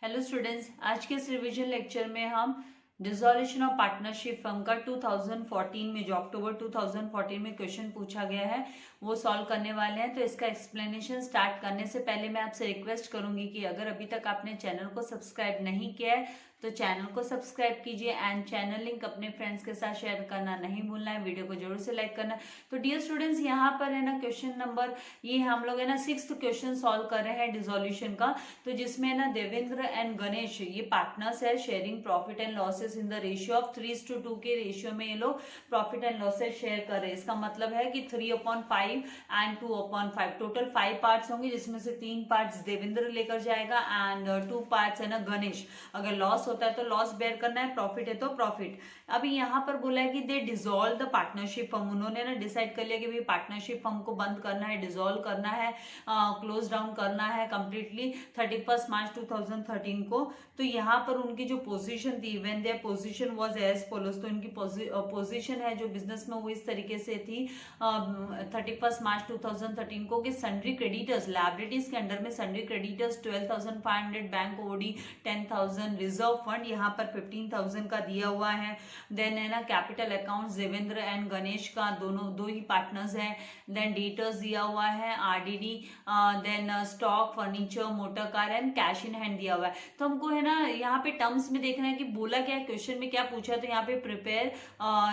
Hello students, आज के इस रिवीजन लेक्चर में हम डिसॉल्यूशन ऑफ पार्टनरशिप फर्म का 2014 में जो अक्टूबर 2014 में क्वेश्चन पूछा गया है वो सॉल्व करने वाले हैं। तो इसका एक्सप्लेनेशन स्टार्ट करने से पहले मैं आपसे रिक्वेस्ट करूंगी कि अगर अभी तक आपने चैनल को सब्सक्राइब नहीं किया है तो चैनल को सब्सक्राइब कीजिए एंड चैनल लिंक अपने फ्रेंड्स के साथ शेयर करना नहीं भूलना है। वीडियो को जरूर से लाइक करना है। तो डियर स्टूडेंट्स, यहाँ पर है ना क्वेश्चन नंबर ये हम लोग है ना 6th क्वेश्चन सॉल्व कर रहे हैं डिसॉल्यूशन का। तो जिसमें है ना देवेंद्र एंड गणेश ये पार्टनर्स है, sharing profit and losses in the ratio of 3:2 के रेशियो में ये लोग प्रॉफिट एंड लॉसेस शेयर कर रहे हैं। इसका मतलब है कि 3/5 एंड 2/5 टोटल 5 पार्ट्स होंगे, जिसमें से 3 पार्ट्स देवेंद्र लेकर जाएगा एंड 2 पार्ट्स है ना गणेश। अगर लॉस होता है तो लॉस बेयर करना है, प्रॉफिट है तो प्रॉफिट। अभी यहाँ पर बोला है कि दे डिसॉल्व द पार्टनरशिप फर्म। उन्होंने ना डिसाइड कर लिया कि भाई पार्टनरशिप फर्म को बंद करना है, डिसॉल्व करना है, क्लोज डाउन करना है कंप्लीटली 31 मार्च 2013 को। तो यहाँ पर उनकी जो पोजीशन थी, when their position was as follows, तो इनकी पोजीशन है जो बिजनेस में वो इस तरीके से थी 31 मार्च 2013 को कि सन्ड्री क्रेडिटर्स लायबिलिटीज के अंडर में sundry creditors 12,500, bank OD 10,000, reserve fund यहाँ पर 15,000 का दिया हुआ है। देन है ना capital accounts Devendra and Ganesh का दो ही पार्टनर्स हैं। देन डेटर्स दिया हुआ है RDD, then stock, furniture, motor car and cash in hand दिया हुआ है। तो हमको है ना यहाँ पे टर्म्स में देखना है कि बोला क्या है, क्वेश्चन में क्या पूछा है। तो यहाँ पे prepare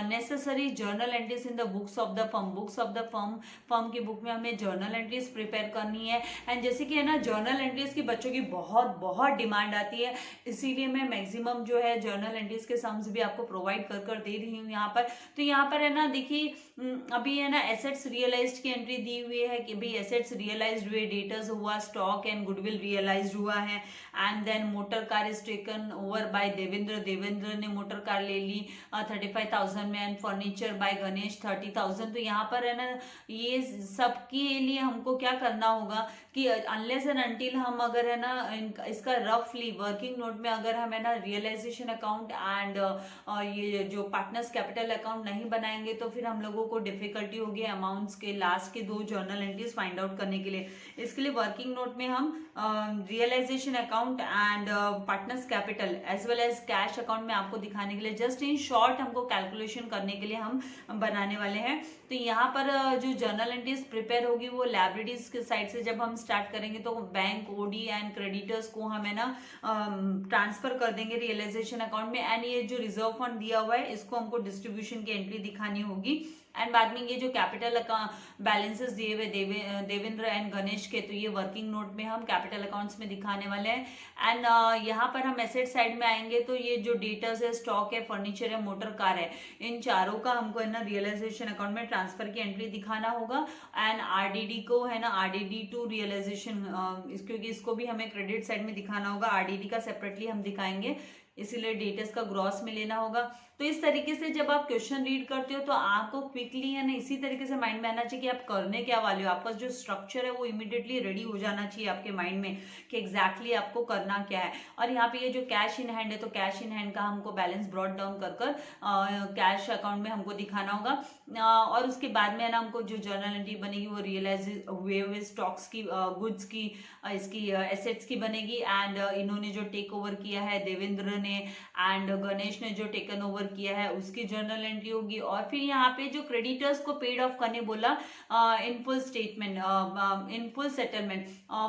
necessary journal entries in the books of the firm. Books of the firm की बुक में हमें जर्नल एंट्रीज प्रिपेयर करनी है। एंड जैसे कि है ना जर्नल एंट्रीज की बच्चों की बहुत बहुत डिमांड आती है, इसीलिए मैं मैक्सिमम जो है जर्नल एंट्रीज के सम्स भी आपको प्रोवाइड कर दे रही हूँ यहाँ पर। तो यहाँ पर है ना देखिए अभी है ना एसेट्स रियलाइज्ड की एंट्री दी हुई है कि भाई एसेट्स रियलाइज्ड हुए, डेटर्स हुआ, स्टॉक एंड गुडविल रियलाइज्ड हुआ है। And then motor car is taken over by Devendra ने मोटर कार ले ली 35,000 में, एंड फर्नीचर बाय गणेश 30,000। तो यहाँ पर है ना ये सबके लिए हमको क्या करना होगा कि अनलेस एंड अनटिल हम अगर है ना इसका रफली वर्किंग नोट में अगर हम है ना रियलाइजेशन अकाउंट एंड ये जो पार्टनर्स कैपिटल अकाउंट नहीं बनाएंगे तो फिर हम लोगों को डिफिकल्टी होगी अमाउंट्स के लास्ट के 2 जर्नल एंट्रीज फाइंड आउट करने के लिए। इसके लिए वर्किंग नोट में हम realization account and partners capital as well as cash account में आपको दिखाने के लिए जस्ट इन शॉर्ट हमको कैलकुलेशन करने के लिए हम बनाने वाले हैं। तो यहाँ पर जो जर्नल एंट्रीज प्रिपेयर होगी वो लायबिलिटीज के साइड से जब हम स्टार्ट करेंगे तो बैंक ओडी एंड क्रेडिटर्स को हम है ना ट्रांसफर कर देंगे रियलाइजेशन अकाउंट में। एंड ये जो रिजर्व फंड दिया हुआ है इसको हमको डिस्ट्रीब्यूशन की एंट्री दिखानी होगी। एंड बाद में ये जो कैपिटल बैलेंसेस दिए हुए देवेंद्र एंड गणेश के, तो ये वर्किंग नोट में हम कैपिटल अकाउंट्स में दिखाने वाले हैं। एंड यहाँ पर हम एसेट साइड में आएंगे तो ये जो डेटर्स है, स्टॉक है, फर्नीचर है, मोटर कार है, इन चारों का हमको है ना रियलाइजेशन अकाउंट में ट्रांसफर की एंट्री दिखाना होगा। एंड आरडीडी को है ना आरडीडी टू रियलाइजेशन, क्योंकि इसको भी हमें क्रेडिट साइड में दिखाना होगा, आरडीडी का सेपरेटली हम दिखाएंगे, इसीलिए डेटर्स का ग्रॉस में लेना होगा। तो इस तरीके से जब आप क्वेश्चन रीड करते हो तो आपको क्विकली है ना इसी तरीके से माइंड में आना चाहिए कि आप करने क्या वाले हो। आपका जो स्ट्रक्चर है वो इमीडिएटली रेडी हो जाना चाहिए आपके माइंड में कि एग्जैक्टली आपको करना क्या है। और यहाँ पे ये जो कैश इन हैंड है तो कैश इन हैंड का हमको बैलेंस ब्रॉट डाउन कर कैश अकाउंट में हमको दिखाना होगा। और उसके बाद में है ना हमको जो जर्नल एंट्री बनेगी वो रियलाइज हुए हुए स्टॉक्स की, गुड्स की, इसकी एसेट्स की बनेगी। एंड इन्होंने जो टेक ओवर किया है देवेंद्र ने एंड गणेश ने जो टेकन ओवर किया है उसकी जर्नल एंट्री होगी। और फिर यहाँ पे जो क्रेडिटर्स को पेड ऑफ करने बोला in full statement, in full settlement,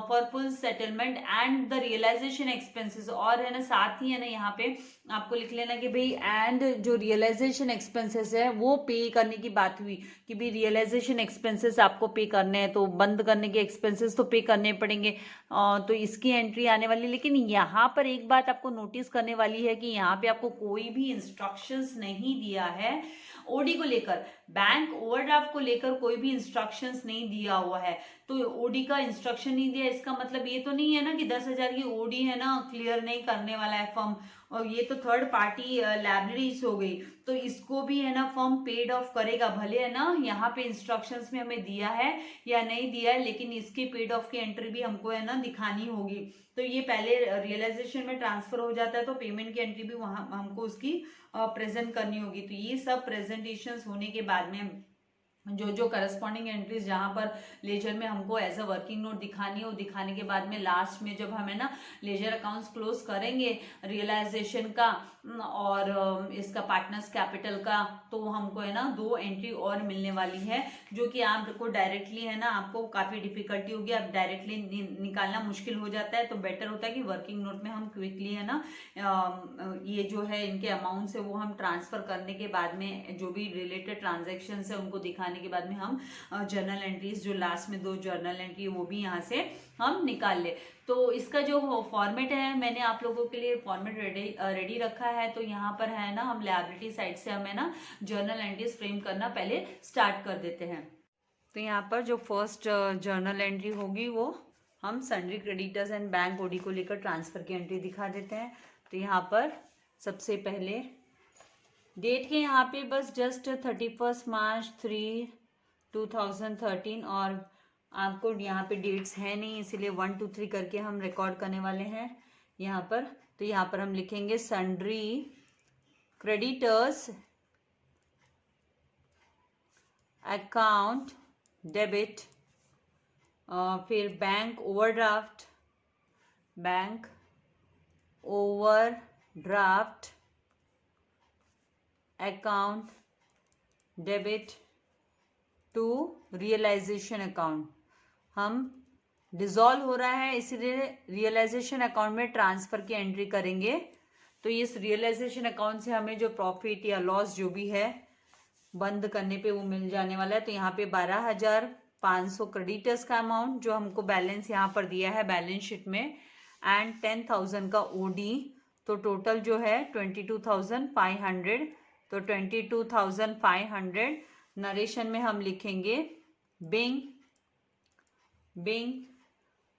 for full settlement and the realization expenses. और है ना साथ ही है ना यहाँ पे आपको लिख लेना कि भाई एंड जो रियलाइजेशन एक्सपेंसेस है वो पे करने की बात हुई कि भाई रियलाइजेशन एक्सपेंसेस आपको पे करने हैं, तो बंद करने के एक्सपेंसेस तो पे करने पड़ेंगे, तो इसकी एंट्री आने वाली। लेकिन यहाँ पर एक बात आपको नोटिस करने वाली है कि यहाँ पे आपको कोई भी इंस्ट्रक्शंस नहीं दिया है ओडी को लेकर, बैंक ओवरड्राफ्ट को लेकर कोई भी इंस्ट्रक्शंस नहीं दिया हुआ है। तो ओडी का इंस्ट्रक्शन नहीं दिया, इसका मतलब ये तो नहीं है ना कि 10,000 की ओडी है ना क्लियर नहीं करने वाला है फर्म, और ये तो थर्ड पार्टी लाइबिलिटीज हो गई, तो इसको भी है ना फर्म पेड ऑफ करेगा। भले है ना यहाँ पे इंस्ट्रक्शंस में हमें दिया है या नहीं दिया है, लेकिन इसकी पेड ऑफ की एंट्री भी हमको है ना दिखानी होगी। तो ये पहले रियलाइजेशन में ट्रांसफर हो जाता है तो पेमेंट की एंट्री भी वहां हमको उसकी प्रेजेंट करनी होगी। तो ये सब प्रेजेंटेशंस होने के बाद में जो करस्पॉन्डिंग एंट्रीज जहां पर लेजर में हमको एज अ वर्किंग नोट दिखानी है, वो दिखाने के बाद में लास्ट में जब हमें ना लेजर अकाउंट्स क्लोज करेंगे रियलाइजेशन का और इसका पार्टनर्स कैपिटल का, तो हमको है ना 2 एंट्री और मिलने वाली है, जो कि आपको डायरेक्टली है ना आपको काफी डिफिकल्टी होगी, आप डायरेक्टली निकालना मुश्किल हो जाता है। तो बेटर होता है कि वर्किंग नोट में हम क्विकली है ना ये जो है इनके अमाउंट है वो हम ट्रांसफर करने के बाद में जो भी रिलेटेड ट्रांजेक्शन है उनको दिखाने के बाद में हम जर्नल एंट्रीज जो लास्ट में 2 जर्नल एंट्री वो भी यहाँ से हम निकाल ले। तो इसका जो फॉर्मेट है मैंने आप लोगों के लिए फॉर्मेट रेडी रखा है। तो यहाँ पर है ना हम लायबिलिटी साइड से हमें ना जर्नल एंट्रीज फ्रेम करना पहले स्टार्ट कर देते हैं। तो यहाँ पर जो फर्स्ट जर्नल एंट्री होगी वो हम sundry creditors and bank OD को लेकर ट्रांसफर की एंट्री दिखा देते हैं। तो यहाँ पर सबसे पहले डेट के यहाँ पे बस जस्ट 31 मार्च 3, 2013 और आपको यहाँ पे डेट्स है नहीं, इसीलिए 1, 2, 3 करके हम रिकॉर्ड करने वाले हैं यहाँ पर। तो यहाँ पर हम लिखेंगे सन्ड्री क्रेडिटर्स अकाउंट डेबिट, फिर bank overdraft account debit to realization account. हम डिसॉल्व हो रहा है इसीलिए रियलाइजेशन अकाउंट में ट्रांसफर की एंट्री करेंगे। तो इस रियलाइजेशन अकाउंट से हमें जो प्रॉफिट या लॉस जो भी है बंद करने पे वो मिल जाने वाला है। तो यहाँ पे 12,500 क्रेडिटर्स का अमाउंट जो हमको बैलेंस यहाँ पर दिया है बैलेंस शीट में, एंड 10,000 का ओडी, तो टोटल जो है 22,500। तो 22,500 नरेशन में हम लिखेंगे being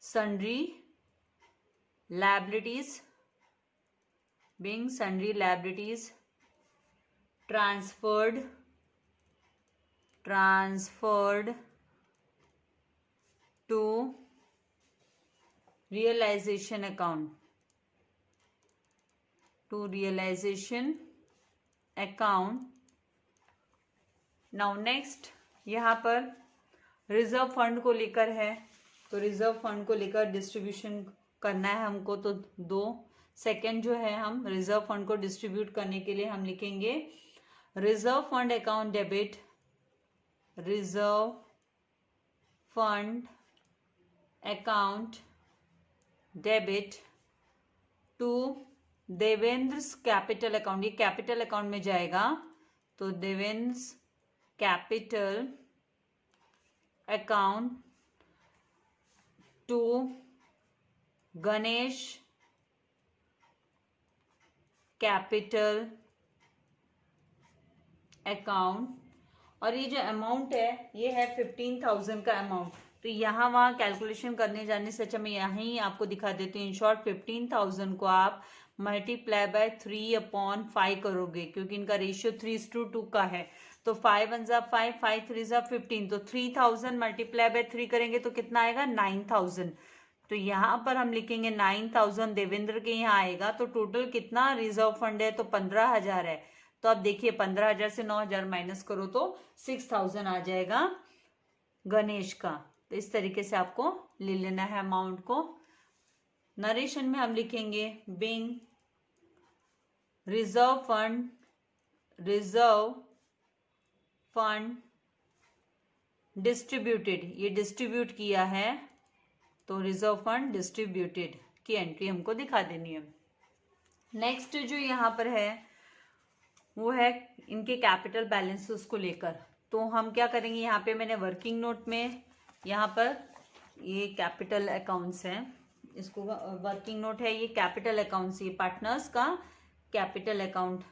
sundry liabilities transferred to realization account। Now next यहाँ पर रिजर्व फंड को लेकर है। तो रिजर्व फंड को लेकर डिस्ट्रीब्यूशन करना है हमको। तो 2 सेकेंड जो है हम रिजर्व फंड को डिस्ट्रीब्यूट करने के लिए हम लिखेंगे reserve fund account debit, reserve fund account debit to Devendra's capital account. ये कैपिटल अकाउंट में जाएगा। तो Devendra's capital account to Ganesh capital account. और ये जो अमाउंट है ये है 15,000 का अमाउंट। तो यहाँ वहाँ कैलकुलेशन करने जाने से अच्छा मैं यहाँ ही आपको दिखा देती हूँ। इन शॉर्ट 15,000 को आप मल्टीप्लाई बाय 3/5 करोगे, क्योंकि इनका रेशियो 3:2 का है। तो 5 1 जा 5, 5 3 जा 15। तो 3,000 मल्टीप्लाई बाय 3 करेंगे तो कितना आएगा 9,000। तो यहाँ पर हम लिखेंगे 9,000 देवेंद्र के यहाँ आएगा। तो टोटल कितना रिजर्व फंड है तो 15,000 है। तो आप देखिए 15,000 से 9,000 माइनस करो तो 6,000 आ जाएगा गणेश का। तो इस तरीके से आपको ले लेना है अमाउंट को। नरेशन में हम लिखेंगे बिंग रिजर्व फंड डिस्ट्रीब्यूटेड, ये डिस्ट्रीब्यूट किया है तो रिजर्व फंड डिस्ट्रीब्यूटेड की एंट्री हमको दिखा देनी है। नेक्स्ट जो यहाँ पर है वो है इनके कैपिटल बैलेंसेस को लेकर। तो हम क्या करेंगे, यहाँ पे मैंने वर्किंग नोट में यहाँ पर ये कैपिटल अकाउंट्स हैं, इसको वर्किंग नोट है, ये कैपिटल अकाउंट्स, ये पार्टनर्स का कैपिटल अकाउंट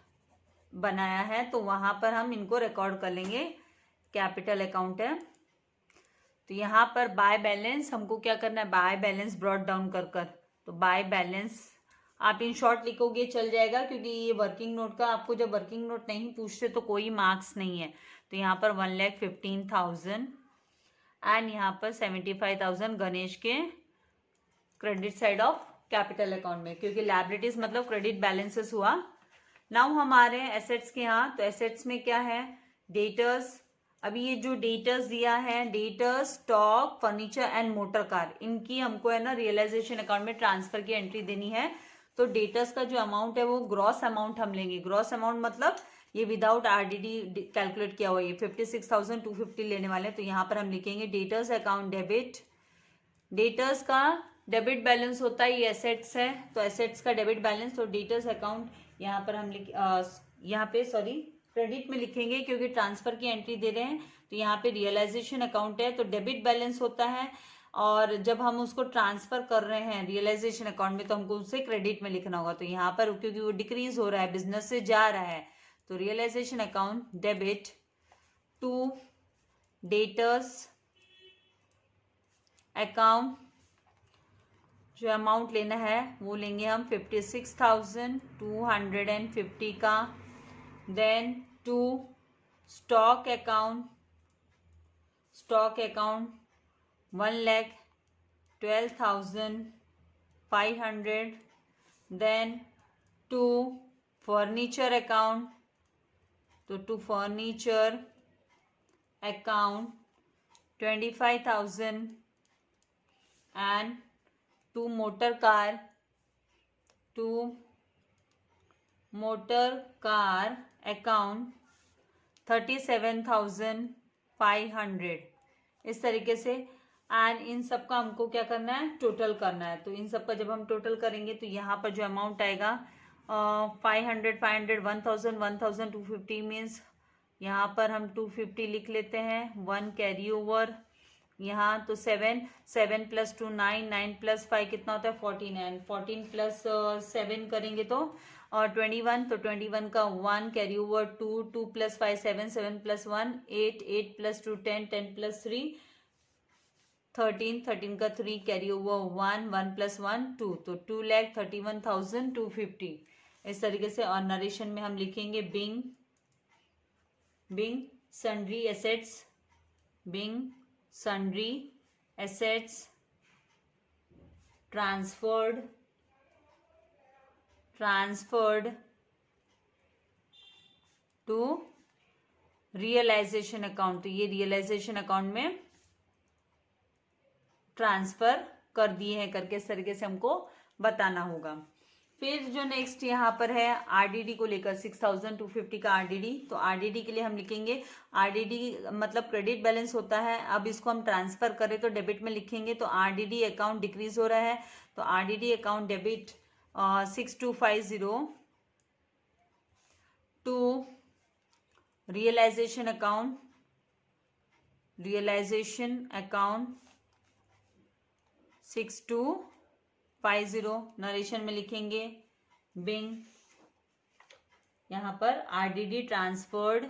बनाया है। तो वहाँ पर हम इनको रिकॉर्ड कर लेंगे कैपिटल अकाउंट है। तो यहाँ पर बाय बैलेंस हमको क्या करना है, बाय बैलेंस ब्रॉट डाउन कर तो बाय बैलेंस आप इन शॉर्ट लिखोगे चल जाएगा, क्योंकि ये वर्किंग नोट का आपको जब वर्किंग नोट नहीं पूछते तो कोई मार्क्स नहीं है। तो यहाँ पर 1,15,000 एंड यहाँ पर 75,000 गणेश के credit side of capital account में, क्योंकि लायबिलिटीज मतलब क्रेडिट बैलेंसेस हुआ। नाउ हमारे एसेट्स के यहाँ, तो एसेट्स में क्या है, डेटर्स अभी ये जो डेटर्स दिया है, debtors, stock, furniture and motor car, इनकी हमको है ना रियलाइजेशन अकाउंट में ट्रांसफर की एंट्री देनी है। तो डेटर्स का जो अमाउंट है वो ग्रॉस अमाउंट हम लेंगे। ग्रॉस अमाउंट मतलब ये विदाउट आरडीडी कैलकुलेट किया हुआ, ये 56,250 लेने वाले हैं। तो यहाँ पर हम लिखेंगे डेटर्स अकाउंट डेबिट। डेटर्स का डेबिट बैलेंस होता है, ये एसेट्स है तो एसेट्स का डेबिट बैलेंस। तो डेटर्स अकाउंट यहाँ पर हम यहाँ पे क्रेडिट में लिखेंगे क्योंकि ट्रांसफर की एंट्री दे रहे हैं। तो यहाँ पे रियलाइजेशन अकाउंट है तो डेबिट बैलेंस होता है, और जब हम उसको ट्रांसफर कर रहे हैं रियलाइजेशन अकाउंट में तो हमको उसे क्रेडिट में लिखना होगा। तो यहाँ पर क्योंकि वो डिक्रीज हो रहा है, बिजनेस से जा रहा है, तो realisation account debit to debtors account. जो अमाउंट लेना है वो लेंगे हम 56,250 का। Then to stock account 1,12,500। Then to furniture account, तो to furniture account 25,000 and to motor car account 37,500। इस तरीके से। एंड इन सब का हमको क्या करना है, टोटल करना है। तो इन सब का जब हम टोटल करेंगे तो यहाँ पर जो अमाउंट आएगा 500 500 1000 1000 250 मीन्स यहाँ पर हम 250 लिख लेते हैं। 1 कैरी ओवर यहाँ, तो 7 7 + 2 9 9 + 5 कितना होता है 14, 14 + 7 करेंगे तो 21। तो 21 का 1 कैरी ओवर 2 2 + 5 7 7 + 1 8 8 + 2 10 10 + 3 13 13 का 3 कैरी ओवर 1 1 + 1 2, तो 2,31,250। इस तरीके से। और नरेशन में हम लिखेंगे being sundry assets transferred to realization account. तो ये रियलाइजेशन अकाउंट में ट्रांसफर कर दिए हैं करके इस तरीके से हमको बताना होगा। फिर जो नेक्स्ट यहाँ पर है आरडीडी को लेकर 6,250 का आरडीडी। तो आरडीडी के लिए हम लिखेंगे, आरडीडी मतलब क्रेडिट बैलेंस होता है। अब इसको हम ट्रांसफर करें तो डेबिट में लिखेंगे। तो आरडीडी अकाउंट डिक्रीज हो रहा है तो RDD account debit 6250 to realization account 6250। Narration में लिखेंगे बिंग, यहाँ पर RDD transferred.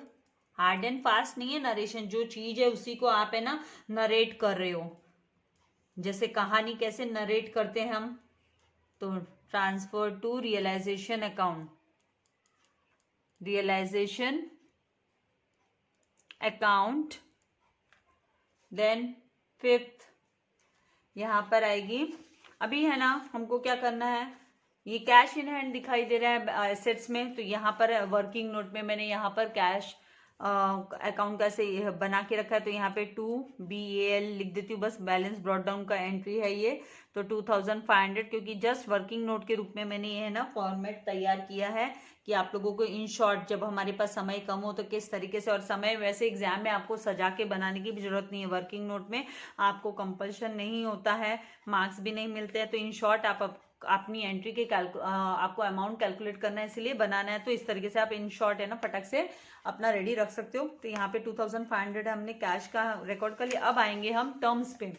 Hard and fast नहीं है नरेशन, जो चीज है उसी को आप है ना नरेट कर रहे हो। जैसे कहानी कैसे नरेट करते हैं हम, तो transfer to realization account. Then fifth यहाँ पर आएगी, अभी है ना हमको क्या करना है, ये कैश इन हैंड दिखाई दे रहा है एसेट्स में। तो यहाँ पर वर्किंग नोट में मैंने यहाँ पर कैश अकाउंट कैसे बना के रखा है। तो यहाँ पे 2BAL लिख देती हूँ, बस बैलेंस ब्रॉट डाउन का एंट्री है ये। तो 2,500 क्योंकि जस्ट वर्किंग नोट के रूप में मैंने ये है ना फॉर्मेट तैयार किया है कि आप लोगों को इन शॉर्ट जब हमारे पास समय कम हो तो किस तरीके से। और समय वैसे एग्जाम में आपको सजा के बनाने की भी जरूरत नहीं है, वर्किंग नोट में आपको कंपल्शन नहीं होता है, मार्क्स भी नहीं मिलते हैं। तो इन शॉर्ट आप अपनी एंट्री के आपको अमाउंट कैलकुलेट करना है इसलिए बनाना है। तो इस तरीके से आप इन शॉर्ट है ना फटक से अपना रेडी रख सकते हो। तो यहाँ पे 2,500 हमने कैश का रिकॉर्ड कर लिया। अब आएंगे हम टर्म्स पे,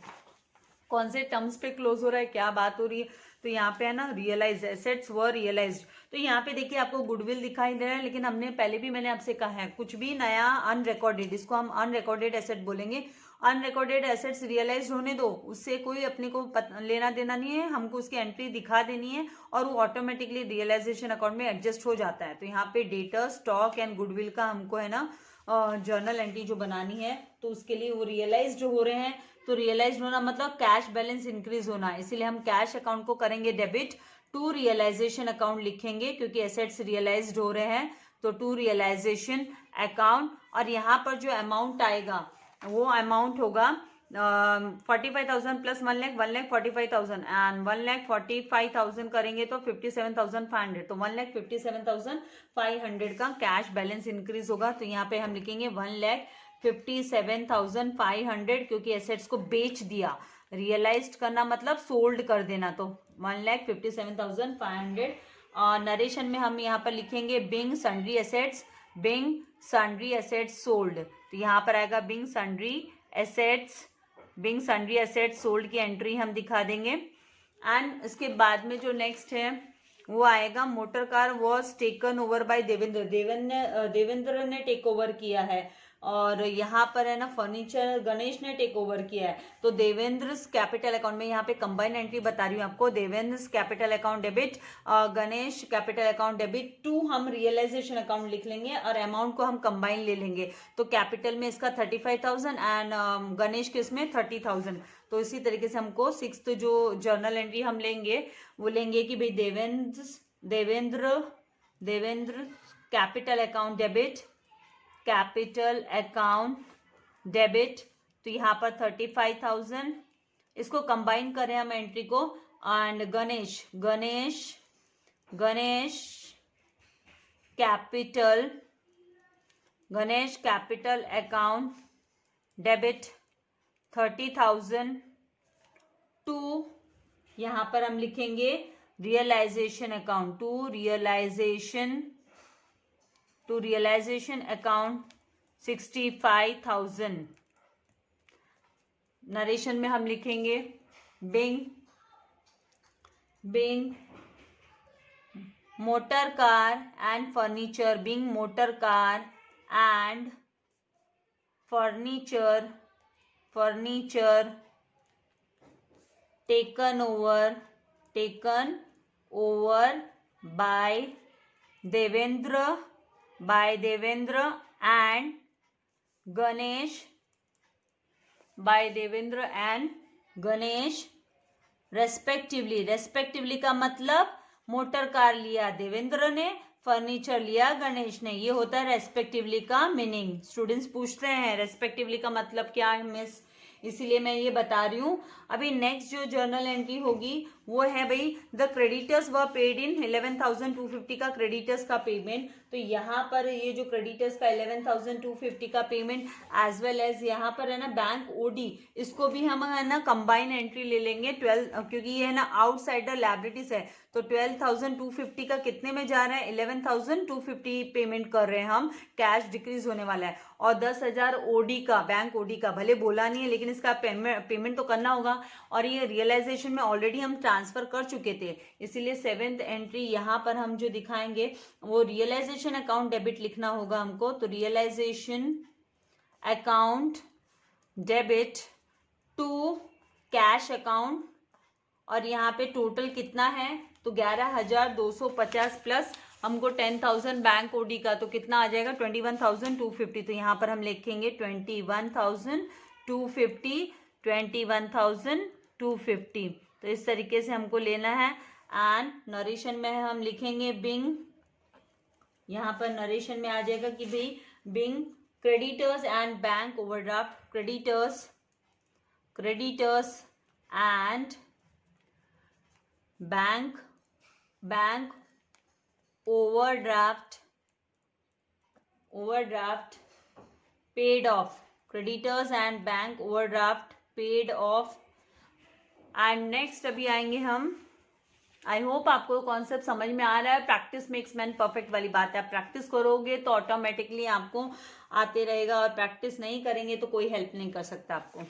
कौन से टर्म्स पे क्लोज हो रहा है, क्या बात हो रही है। तो यहाँ पे है ना रियलाइज एसेट्स वर रियलाइज्ड। तो यहाँ पे देखिए आपको गुडविल दिखाई दे रहा है, लेकिन हमने पहले भी मैंने आपसे कहा है कुछ भी नया अनरिकॉर्डेड, इसको हम अनरिकॉर्डेड एसेट बोलेंगे। अनरिकॉर्डेड एसेट्स रियलाइज होने दो, उससे कोई अपने को लेना देना नहीं है, हमको उसकी एंट्री दिखा देनी है और वो ऑटोमेटिकली रियलाइजेशन अकाउंट में एडजस्ट हो जाता है। तो यहाँ पे डेटा स्टॉक एंड गुडविल का हमको है ना जर्नल एंट्री जो बनानी है, तो उसके लिए वो रियलाइज जो हो रहे हैं। तो रियलाइज होना मतलब कैश बैलेंस इंक्रीज होना, इसीलिए हम कैश अकाउंट को करेंगे डेबिट, टू रियलाइजेशन अकाउंट लिखेंगे क्योंकि एसेट्स रियलाइज्ड हो रहे हैं। तो टू रियलाइजेशन अकाउंट और यहाँ पर जो अमाउंट आएगा वो अमाउंट होगा 45,000 प्लस 1,45,000 एंड 1,45,000 करेंगे तो 57,500, तो 1,57,500 का कैश बैलेंस इंक्रीज होगा। तो यहाँ पे हम लिखेंगे 1,57,500 क्योंकि एसेट्स को बेच दिया, रियलाइज्ड करना मतलब सोल्ड कर देना, तो 1,57,500। नरेशन में हम यहाँ पर लिखेंगे being sundry assets, being sundry assets sold, तो यहाँ पर आएगा बिंग सन्ड्री एसेट्स सोल्ड की एंट्री हम दिखा देंगे। एंड इसके बाद में जो नेक्स्ट है वो आएगा motor car was taken over by Devendra ने टेक ओवर किया है, और यहाँ पर है ना फर्नीचर गणेश ने टेक ओवर किया है, तो देवेंद्र कैपिटल अकाउंट में यहाँ पे कंबाइन एंट्री बता रही हूँ आपको, Devendra capital account debit, Ganesh capital account debit to हम रियलाइजेशन अकाउंट लिख लेंगे और अमाउंट को हम कंबाइन ले लेंगे, तो कैपिटल में इसका 35,000 एंड गणेश के इसमें 30,000। तो इसी तरीके से हमको सिक्स्थ जो जर्नल एंट्री हम लेंगे वो लेंगे कि भाई देवेंद्र कैपिटल अकाउंट डेबिट, तो यहाँ पर 35,000, इसको कंबाइन करें हम एंट्री को, and Ganesh capital account debit 30,000 to, यहाँ पर हम लिखेंगे realization account, to realization account 65,000। Narration में हम लिखेंगे being motor car and furniture, being motor car and furniture taken over by Devendra and Ganesh respectively का मतलब मोटर कार लिया देवेंद्र ने, फर्नीचर लिया गणेश ने, ये होता है रेस्पेक्टिवली का मीनिंग। स्टूडेंट्स पूछते हैं रेस्पेक्टिवली का मतलब क्या है मिस, इसीलिए मैं ये बता रही हूँ। अभी नेक्स्ट जो जर्नल एंट्री होगी वो है भाई the creditors were paid in 11,250 का क्रेडिटर्स का पेमेंट, तो यहाँ पर ये जो क्रेडिटर्स का 11,250 का पेमेंट एज वेल एज यहाँ पर है ना बैंक ओडी, इसको भी हम है ना कंबाइन एंट्री ले लेंगे 12, क्योंकि ये है ना आउटसाइडर लायबिलिटीज है, तो 12,250 का कितने में जा रहा है 11,250 पेमेंट कर रहे हैं हम, कैश डिक्रीज होने वाला है, और 10,000 ओडी का बैंक ओडी का, भले बोला नहीं है लेकिन इसका पेमेंट तो करना होगा, और ये रियलाइजेशन में ऑलरेडी हम ट्रांसफर कर चुके थे, इसीलिए 7th एंट्री यहाँ पर हम जो दिखाएंगे वो रियलाइजेशन अकाउंट डेबिट लिखना होगा हमको, तो realisation account debit to cash account, और यहाँ पे टोटल कितना है तो 11,250 प्लस हमको 10,000 बैंक ओडी का, तो कितना आ जाएगा 21,250, तो यहाँ पर हम लिखेंगे 21,250, तो इस तरीके से हमको लेना है। एंड नरेशन में हम लिखेंगे बिंग, यहाँ पर नरेशन में आ जाएगा कि भाई being creditors and bank overdraft, creditors and bank overdraft paid off, creditors and bank overdraft paid off. And next अभी आएंगे हम, आई होप आपको कॉन्सेप्ट समझ में आ रहा है, प्रैक्टिस मेक्स मैन परफेक्ट वाली बात है, आप प्रैक्टिस करोगे तो ऑटोमेटिकली आपको आते रहेगा, और प्रैक्टिस नहीं करेंगे तो कोई हेल्प नहीं कर सकता आपको।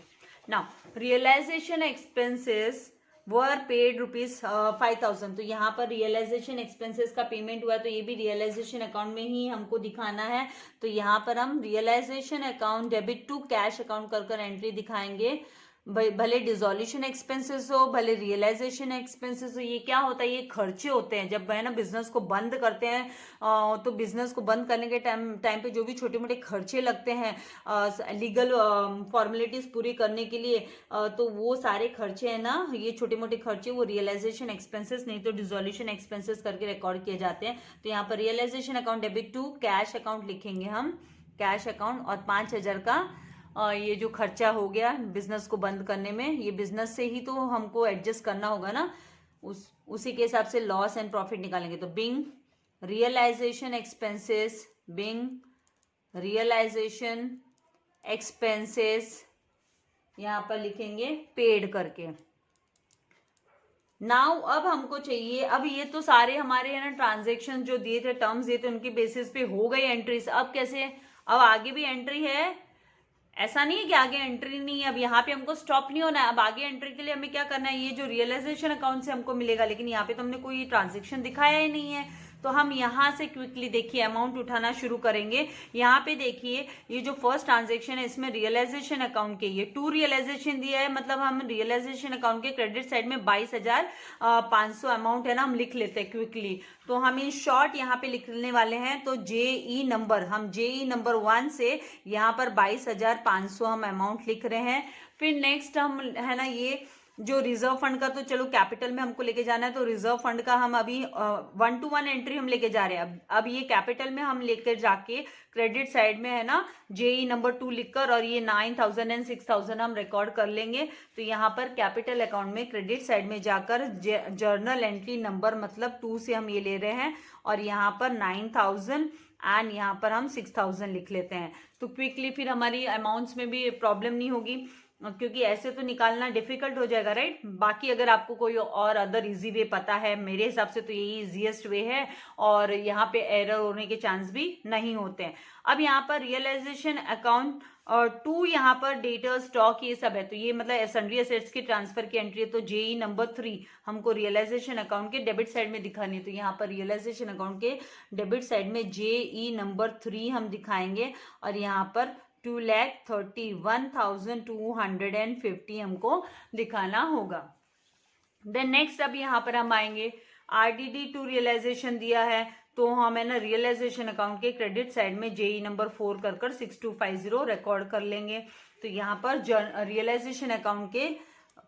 Now realization expenses were paid ₹5,000, तो यहाँ पर रियलाइजेशन एक्सपेंसेस का पेमेंट हुआ है, तो ये भी रियलाइजेशन अकाउंट में ही हमको दिखाना है, तो यहाँ पर हम realization account debit to cash account कर एंट्री दिखाएंगे, भले डिसोल्यूशन एक्सपेंसेस हो भले रियलाइजेशन एक्सपेंसेस हो, ये क्या होता है, ये खर्चे होते हैं जब है ना बिजनेस को बंद करते हैं, तो बिजनेस को बंद करने के टाइम पे जो भी छोटे मोटे खर्चे लगते हैं लीगल फॉर्मेलिटीज पूरी करने के लिए, तो वो सारे खर्चे हैं ना, ये छोटे मोटे खर्चे वो रियलाइजेशन एक्सपेंसेस नहीं तो डिसोल्यूशन एक्सपेंसेस करके रिकॉर्ड किए जाते हैं, तो यहाँ पर realization account debit to cash account लिखेंगे हम, कैश अकाउंट, और 5,000 का ये जो खर्चा हो गया बिजनेस को बंद करने में, ये बिजनेस से ही तो हमको एडजस्ट करना होगा ना, उसी के हिसाब से लॉस एंड प्रॉफिट निकालेंगे। तो being realization expenses, being realization expenses यहां पर लिखेंगे पेड करके। नाउ अब हमको चाहिए, अब ये तो सारे हमारे है ना ट्रांजेक्शन जो दिए थे, टर्म्स दिए थे, उनके बेसिस पे हो गई एंट्रीज। अब कैसे, अब आगे भी एंट्री है, ऐसा नहीं है कि आगे एंट्री नहीं है। अब यहाँ पे हमको स्टॉप नहीं होना है, अब आगे एंट्री के लिए हमें क्या करना है, ये जो रियलाइजेशन अकाउंट से हमको मिलेगा, लेकिन यहाँ पे तो हमने कोई ट्रांजेक्शन दिखाया ही नहीं है। तो हम यहाँ से क्विकली देखिए अमाउंट उठाना शुरू करेंगे। यहाँ पे देखिए ये जो फर्स्ट ट्रांजेक्शन है इसमें रियलाइजेशन अकाउंट के ये 2 रियलाइजेशन दिया है, मतलब हम रियलाइजेशन अकाउंट के क्रेडिट साइड में 22,500 अमाउंट है ना, हम लिख लेते हैं क्विकली। तो हम इन शॉर्ट यहाँ पे लिखने वाले हैं। तो जेई नंबर, हम जेई नंबर 1 से यहाँ पर 22,500 हम अमाउंट लिख रहे हैं। फिर नेक्स्ट हम है ना ये जो रिजर्व फंड का, तो चलो कैपिटल में हमको लेके जाना है, तो रिजर्व फंड का हम अभी 1 to 1 एंट्री हम लेके जा रहे हैं। अब ये कैपिटल में हम लेकर जाके क्रेडिट साइड में है ना जेई नंबर 2 लिखकर, और ये 9,000 एंड 6,000 हम रिकॉर्ड कर लेंगे। तो यहाँ पर कैपिटल अकाउंट में क्रेडिट साइड में जाकर जर्नल एंट्री नंबर मतलब 2 से हम ये ले रहे हैं, और यहाँ पर 9,000 एंड यहाँ पर हम 6,000 लिख लेते हैं। तो क्विकली फिर हमारी अमाउंट्स में भी प्रॉब्लम नहीं होगी, क्योंकि ऐसे तो निकालना डिफिकल्ट हो जाएगा, राइट। बाकी अगर आपको कोई और अदर इजी वे पता है, मेरे हिसाब से तो यही इजीएस्ट वे है, और यहाँ पे एरर होने के चांस भी नहीं होते हैं। अब यहाँ पर रियलाइजेशन अकाउंट और 2 यहाँ पर डेटर स्टॉक ये सब है, तो ये मतलब सन्ड्री एसेट्स की ट्रांसफर की एंट्री है। तो जेई नंबर 3 हमको रियलाइजेशन अकाउंट के डेबिट साइड में दिखानी है, तो यहाँ पर रियलाइजेशन अकाउंट के डेबिट साइड में जेई नंबर 3 हम दिखाएंगे, और यहाँ पर 2,31,250 हमको दिखाना होगा। देन नेक्स्ट अब यहाँ पर हम आएंगे, आरडीडी 2 रियलाइजेशन दिया है, तो हमें ना रियलाइजेशन अकाउंट के क्रेडिट साइड में जेई नंबर 4 कर 6250 रिकॉर्ड कर लेंगे। तो यहाँ पर रियलाइजेशन अकाउंट के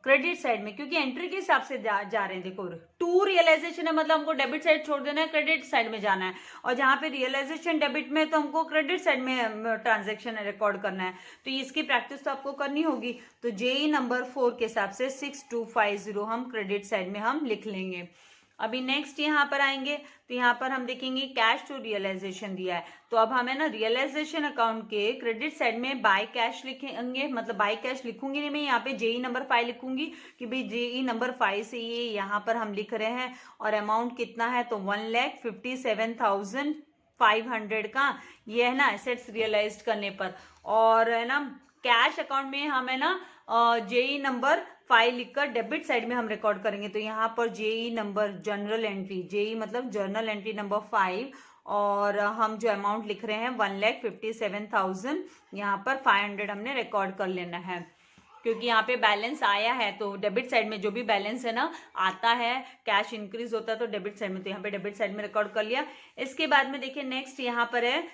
क्रेडिट साइड में, क्योंकि एंट्री के हिसाब से जा रहे हैं, देखो 2 रियलाइजेशन है, मतलब हमको डेबिट साइड छोड़ देना है, क्रेडिट साइड में जाना है, और जहां पे रियलाइजेशन डेबिट में तो हमको क्रेडिट साइड में ट्रांजैक्शन रिकॉर्ड करना है। तो इसकी प्रैक्टिस तो आपको करनी होगी। तो जेई नंबर 4 के हिसाब से 6250 हम क्रेडिट साइड में हम लिख लेंगे। अभी नेक्स्ट यहाँ पर आएंगे, तो यहाँ पर हम देखेंगे कैश टू रियलाइजेशन दिया है, तो अब हमें ना रियलाइजेशन अकाउंट के क्रेडिट साइड में बाय कैश लिखेंगे, मतलब बाय कैश लिखूंगी नहीं मैं, यहाँ पे जेई नंबर 5 लिखूंगी कि भाई जेई नंबर 5 से ये यहाँ पर हम लिख रहे हैं, और अमाउंट कितना है, तो 1,57,500 का ये है ना एसेट्स रियलाइज करने पर। और है ना कैश अकाउंट में हमें ना जेई नंबर 5 लिखकर डेबिट साइड में हम रिकॉर्ड करेंगे। तो यहाँ पर JE number general entry, JE मतलब जर्नल एंट्री नंबर 5, और हम जो अमाउंट लिख रहे हैं 1,57,000 यहाँ पर 500 हमने रिकॉर्ड कर लेना है, क्योंकि यहाँ पे बैलेंस आया है। तो डेबिट साइड में जो भी बैलेंस है ना आता है, कैश इंक्रीज होता है तो डेबिट साइड में, तो यहाँ पे डेबिट साइड में रिकॉर्ड कर लिया। इसके बाद में देखिए नेक्स्ट यहाँ पर है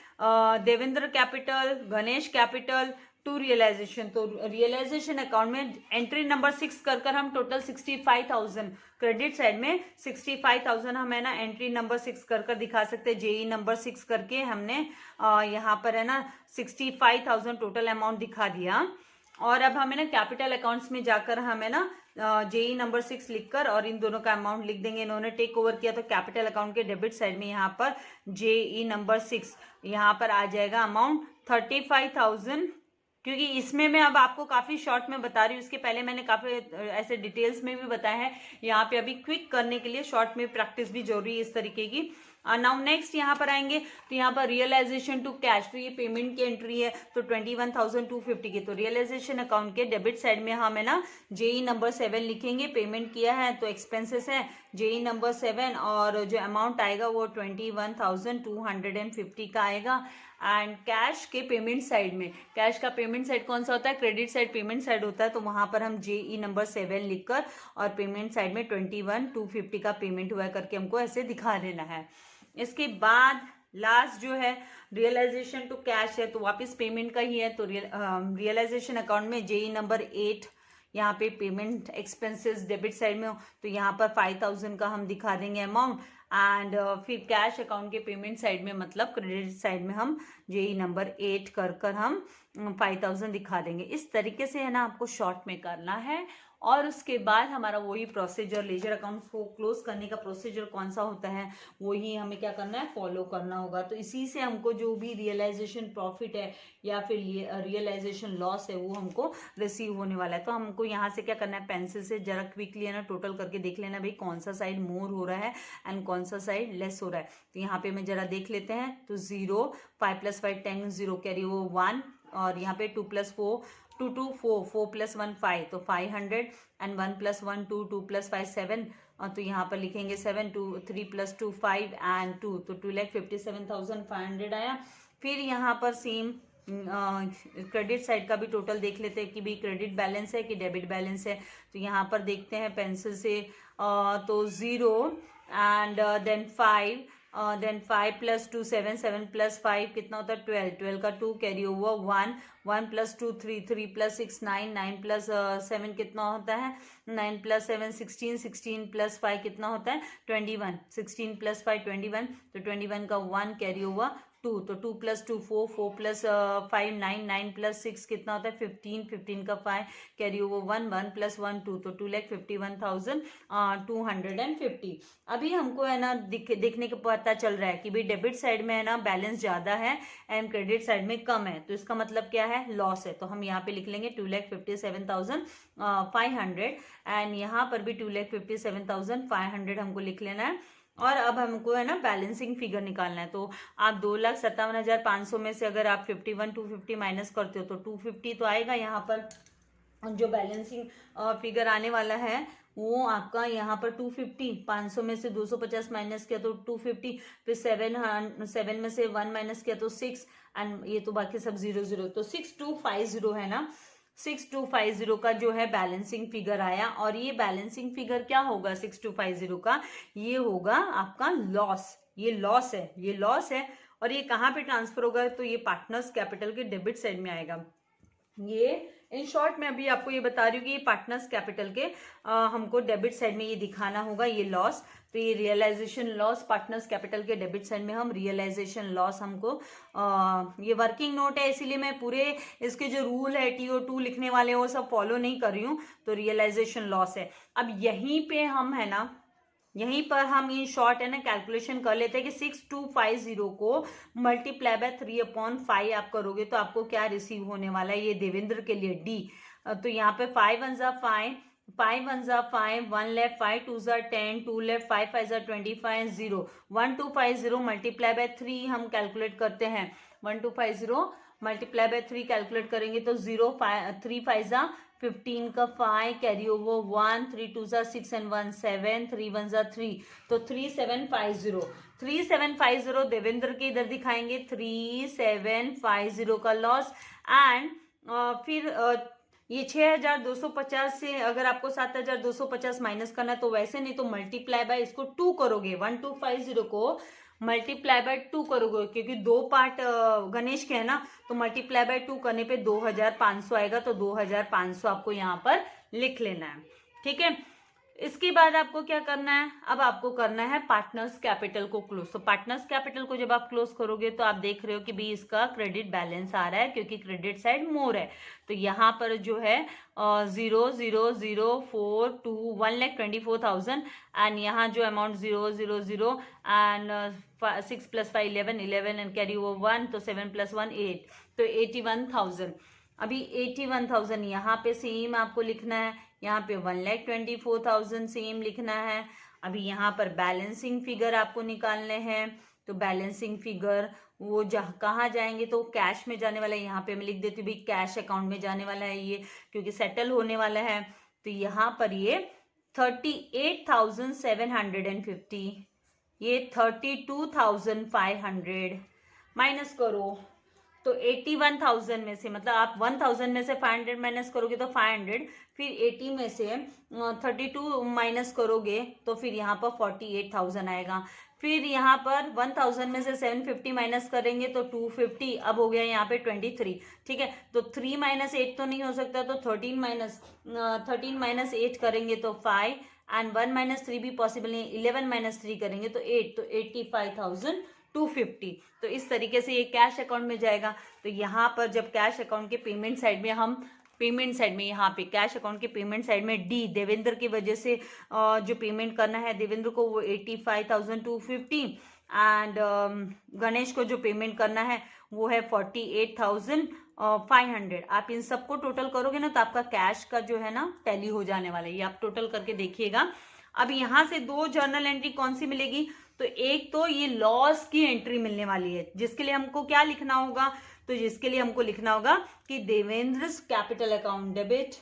Devendra capital, Ganesh capital 2 realization. तो रियलाइजेशन अकाउंट में एंट्री नंबर 6 कर हम टोटल 65,000 क्रेडिट साइड में 65,000 हम है ना एंट्री नंबर 6 कर दिखा सकते हैं। जेई नंबर 6 करके हमने यहाँ पर है ना 65,000 टोटल अमाउंट दिखा दिया। और अब हमें ना कैपिटल अकाउंट्स में जाकर हमें ना जेई नंबर 6 लिखकर और इन दोनों का अमाउंट लिख देंगे। इन्होंने टेक ओवर किया, तो कैपिटल अकाउंट के डेबिट साइड में यहाँ पर जेई नंबर 6 यहाँ पर आ जाएगा अमाउंट 35,000, क्योंकि इसमें मैं अब आपको काफी शॉर्ट में बता रही हूँ, इसके पहले मैंने काफी ऐसे डिटेल्स में भी बताया है। यहाँ पे अभी क्विक करने के लिए शॉर्ट में प्रैक्टिस भी जरूरी है इस तरीके की। नाउ नेक्स्ट यहाँ पर आएंगे, तो यहाँ पर रियलाइजेशन टू कैश, तो ये पेमेंट की एंट्री है, तो 21,250 की। तो रियलाइजेशन अकाउंट के डेबिट साइड में हम है ना जेई नंबर 7 लिखेंगे, पेमेंट किया है तो एक्सपेंसेस है जेई नंबर 7, और जो अमाउंट आएगा वो 21,250 का आएगा। एंड कैश के पेमेंट साइड में, कैश का पेमेंट साइड कौन सा होता है, क्रेडिट साइड पेमेंट साइड होता है, तो वहां पर हम जेई नंबर 7 लिखकर और पेमेंट साइड में 21,250 का पेमेंट हुआ करके हमको ऐसे दिखा देना है। इसके बाद लास्ट जो है रियलाइजेशन टू कैश है, तो वापस पेमेंट का ही है। तो रियलाइजेशन अकाउंट में जेई नंबर 8 यहाँ पे पेमेंट एक्सपेंसेस डेबिट साइड में हो, तो यहाँ पर 5,000 का हम दिखा देंगे अमाउंट। एंड फिर कैश अकाउंट के पेमेंट साइड में मतलब क्रेडिट साइड में हम जेई नंबर 8 कर हम 5000 दिखा देंगे। इस तरीके से है ना आपको शॉर्ट में करना है। और उसके बाद हमारा वही प्रोसीजर, लेजर अकाउंट्स को क्लोज करने का प्रोसीजर कौन सा होता है वही हमें क्या करना है, फॉलो करना होगा। तो इसी से हमको जो भी रियलाइजेशन प्रॉफिट है या फिर रियलाइजेशन लॉस है वो हमको रिसीव होने वाला है। तो हमको यहाँ से क्या करना है, पेंसिल से जरा क्विकली है ना टोटल करके देख लेना भाई कौन सा साइड मोर हो रहा है एंड कौन सा साइड लेस हो रहा है। तो यहाँ पे मैं जरा देख लेते हैं। तो 0, 5 + 5 10, 0 कैरी वो 1, और यहाँ पे 2 + 4 2 2 4 4 + 1 5, तो 500 एंड 1 + 1 2 2 + 5 7, तो यहाँ पर लिखेंगे 7 2 3 + 2 5 एंड 2, तो 2,57,500 आया। फिर यहाँ पर सेम क्रेडिट साइड का भी टोटल देख लेते हैं कि भी क्रेडिट बैलेंस है कि डेबिट बैलेंस है। तो यहाँ पर देखते हैं पेंसिल से, तो 0 एंड देन 5, देन 5 + 2 7, 7 + 5 कितना होता है 12, 12 का 2 कैरी ओवर 1, 1 + 2 3, 3 + 6 9, 9 + 7 कितना होता है 9 + 7 16, 16 + 5 कितना होता है 21, 16 + 5 21, तो 21 का 1 कैरी ओवर 2, तो 2 + 2 4, 4 + 5 9, 9 + 6 कितना होता है 15, 15 का 5 कैरी ओवर 1, 1 + 1 2, तो 2,51,250। अभी हमको है ना देखने को पता चल रहा है कि भाई डेबिट साइड में है ना बैलेंस ज्यादा है एंड क्रेडिट साइड में कम है, तो इसका मतलब क्या है, लॉस है। तो हम यहाँ पे लिख लेंगे 2,57,500 एंड यहाँ पर भी 2,57,500 हमको लिख लेना है। और अब हमको है ना बैलेंसिंग फिगर निकालना है। तो आप 2,57,500 में से अगर आप 51,250 माइनस करते हो तो 250 तो आएगा। यहाँ पर जो बैलेंसिंग फिगर आने वाला है वो आपका यहाँ पर 250, 500 में से 250 माइनस किया तो 250, फिर 7 में से 1 माइनस किया तो 6, एंड ये तो बाकी सब 0 0, तो 6250 है ना, 6250 का जो है बैलेंसिंग फिगर आया। और ये बैलेंसिंग फिगर क्या होगा 6250 का, ये होगा आपका लॉस, ये लॉस है, ये लॉस है। और ये कहाँ पे ट्रांसफर होगा, तो ये पार्टनर्स कैपिटल के डेबिट साइड में आएगा। ये इन शॉर्ट में अभी आपको ये बता रही हूँ कि ये पार्टनर्स कैपिटल के हमको डेबिट साइड में ये दिखाना होगा ये लॉस। तो ये रियलाइजेशन लॉस पार्टनर्स कैपिटल के डेबिट साइड में हम रियलाइजेशन लॉस हमको ये वर्किंग नोट है इसीलिए मैं पूरे इसके जो रूल है TO2 लिखने वाले वो सब फॉलो नहीं कर रही हूँ। तो रियलाइजेशन लॉस है। अब यहीं पे हम है ना, यहीं पर हम इन शॉर्ट है ना कैलकुलेशन कर लेते हैं कि 6250 को मल्टीप्लाई बाय 3/5 आप करोगे तो आपको क्या रिसीव होने वाला है, ये देवेंद्र के लिए डी। तो यहाँ पे 5 1 5, 5 1 5, 1 लेफ्ट 5 2 10, 2 लेफ्ट 5 5 25, 0 1250 मल्टीप्लाई बाय 3 हम कैलकुलेट करते हैं। 1250 मल्टीप्लाई बाय 3 कैलकुलेट करेंगे तो 0 3 5 15 का 5 कैरी ओवर 1, 3 2 6 एंड 1 7, 3 1 3, तो 3750, 3750 देवेंद्र के इधर दिखाएंगे 3750 का लॉस। एंड फिर ये 6250 से अगर आपको 7250 माइनस करना है तो वैसे नहीं तो मल्टीप्लाई बाय इसको 2 करोगे, 1250 को मल्टीप्लाई बाय 2 करोगे क्योंकि 2 पार्ट गणेश के है ना, तो मल्टीप्लाई बाय 2 करने पे 2500 आएगा। तो 2500 आपको यहाँ पर लिख लेना है, ठीक है। इसके बाद आपको क्या करना है, अब आपको करना है पार्टनर्स कैपिटल को क्लोज। तो पार्टनर्स कैपिटल को जब आप क्लोज करोगे तो आप देख रहे हो कि भी इसका क्रेडिट बैलेंस आ रहा है क्योंकि क्रेडिट साइड मोर है। तो यहाँ पर जो है 0,0,0,4,2 1,24,000 एंड यहाँ जो amount 0,0,0 and 6 + 5 11 11 and carry over 1, तो 7 + 1 8, तो 81,000। अभी 81,000 यहाँ पे सेम आपको लिखना है, यहाँ पे 1,24,000 सेम लिखना है। अभी यहाँ पर बैलेंसिंग फिगर आपको निकालने हैं। तो बैलेंसिंग फिगर वो कहाँ जाएंगे तो कैश में जाने वाला है। यहाँ पे मैं लिख देती हूँ भाई कैश अकाउंट में जाने वाला है ये क्योंकि सेटल होने वाला है। तो यहाँ पर ये 38,750, ये 32,500 माइनस करो तो 81,000 में से मतलब आप 1,000 में से 500 माइनस करोगे तो 500, फिर 80 में से 32 माइनस करोगे तो फिर यहाँ पर 48,000 आएगा। फिर यहाँ पर 1,000 में से 750 माइनस करेंगे तो 250, अब हो गया यहाँ पे 23, ठीक है। तो 3 - 8 तो नहीं हो सकता, तो 13 - 8 करेंगे तो 5 एंड 1 - 3 भी पॉसिबल नहीं, 11 - 3 करेंगे तो 8, तो 85,250। तो इस तरीके से ये कैश अकाउंट में जाएगा। तो यहाँ पर जब कैश अकाउंट के पेमेंट साइड में हम यहाँ पे कैश अकाउंट के पेमेंट साइड में डी देवेंद्र की वजह से जो पेमेंट करना है देवेंद्र को वो 85,250 एंड गणेश को जो पेमेंट करना है वो है 48,500। आप इन सबको टोटल करोगे ना तो आपका कैश का जो है ना टैली हो जाने वाला है। ये आप टोटल करके देखिएगा। अब यहाँ से दो जर्नल एंट्री कौन सी मिलेगी, तो एक तो ये लॉस की एंट्री मिलने वाली है, जिसके लिए हमको क्या लिखना होगा, तो जिसके लिए हमको लिखना होगा कि Devendra capital account debit,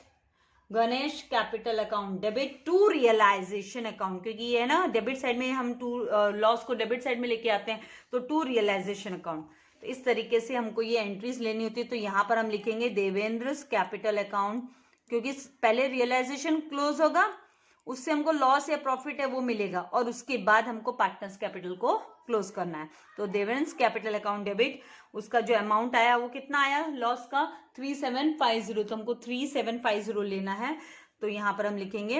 Ganesh capital account debit to realization account, क्योंकि ये है ना डेबिट साइड में हम टू लॉस को डेबिट साइड में लेके आते हैं, तो टू रियलाइजेशन अकाउंट। तो इस तरीके से हमको ये एंट्रीज लेनी होती है। तो यहाँ पर हम लिखेंगे देवेंद्र कैपिटल अकाउंट, क्योंकि पहले रियलाइजेशन क्लोज होगा, उससे हमको लॉस या प्रॉफिट है वो मिलेगा, और उसके बाद हमको पार्टनर्स कैपिटल को क्लोज करना है। तो देवेंद्र कैपिटल अकाउंट डेबिट, उसका जो अमाउंट आया वो कितना आया लॉस का 3750, तो हमको 3750 लेना है। तो यहाँ पर हम लिखेंगे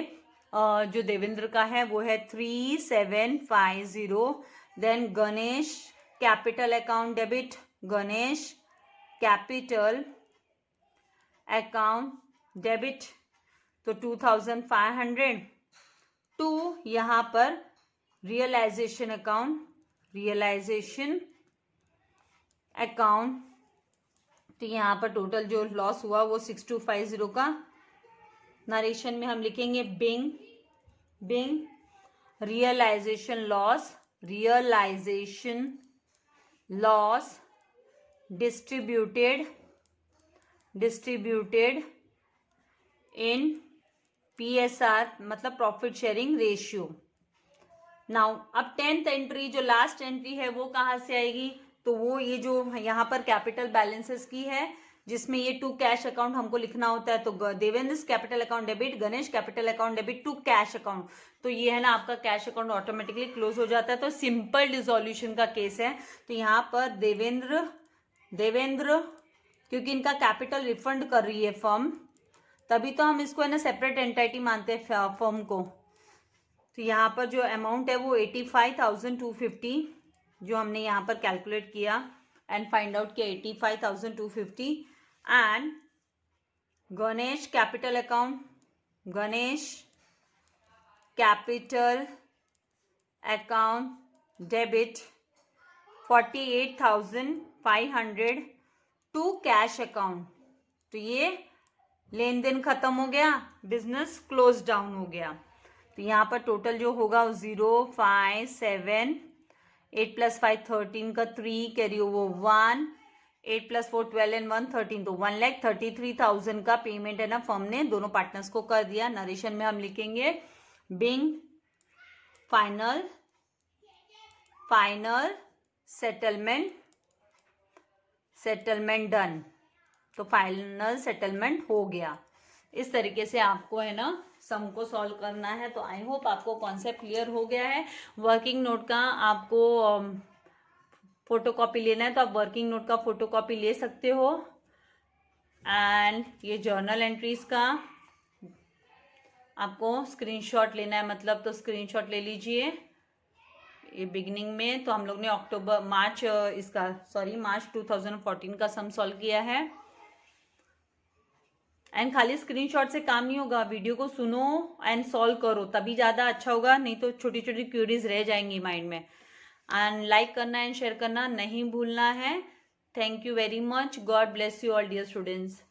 जो देवेंद्र का है वो है 3750। Then Ganesh capital account debit, Ganesh capital account debit तो 2500 टू यहाँ पर रियलाइजेशन अकाउंट, तो यहाँ पर टोटल जो लॉस हुआ वो 6250 का। नरेशन में हम लिखेंगे being realization loss distributed in PSR, मतलब प्रॉफिट शेयरिंग रेशियो। नाउ अब 10th एंट्री जो लास्ट एंट्री है वो कहाँ से आएगी, तो वो ये जो यहाँ पर कैपिटल बैलेंसेस की है, जिसमें ये टू कैश अकाउंट हमको लिखना होता है। तो Devendra capital account debit, Ganesh capital account debit to cash account, तो ये है ना आपका कैश अकाउंट ऑटोमेटिकली क्लोज हो जाता है। तो सिंपल डिसोल्यूशन का केस है। तो यहाँ पर देवेंद्र क्योंकि इनका कैपिटल रिफंड कर रही है फर्म, तभी तो हम इसको है ना सेपरेट एंटिटी मानते हैं फर्म को। तो यहाँ पर जो अमाउंट है वो 85,250 जो हमने यहाँ पर कैलकुलेट किया एंड फाइंड आउट किया 85,250। And Ganesh capital account debit 48,500 to cash account. तो ये लेन देन खत्म हो गया, बिजनेस क्लोज डाउन हो गया। तो यहाँ पर टोटल जो होगा 057, 8 + 5 13 का 3 कैरी ओवर 1, 8 + 4 12 and 1 13, तो 1,33,000 का पेमेंट है ना फर्म ने दोनों पार्टनर्स को कर दिया। नरेशन में हम लिखेंगे बिंग फाइनल सेटलमेंट डन, तो फाइनल सेटलमेंट हो गया। इस तरीके से आपको है ना सम को सॉल्व करना है। तो आई होप आपको कॉन्सेप्ट क्लियर हो गया है। वर्किंग नोट का आपको फोटोकॉपी लेना है तो आप वर्किंग नोट का फोटोकॉपी ले सकते हो। एंड ये जर्नल एंट्रीज का आपको स्क्रीनशॉट लेना है, मतलब तो स्क्रीनशॉट ले लीजिए। ये बिगिनिंग में तो हम लोग ने मार्च 2014 का सम सॉल्व किया है। एंड खाली स्क्रीनशॉट से काम नहीं होगा, वीडियो को सुनो एंड सॉल्व करो, तभी ज़्यादा अच्छा होगा, नहीं तो छोटी छोटी क्यूरीज रह जाएंगी माइंड में। एंड लाइक करना एंड शेयर करना नहीं भूलना है। Thank you very much. God bless you all dear students.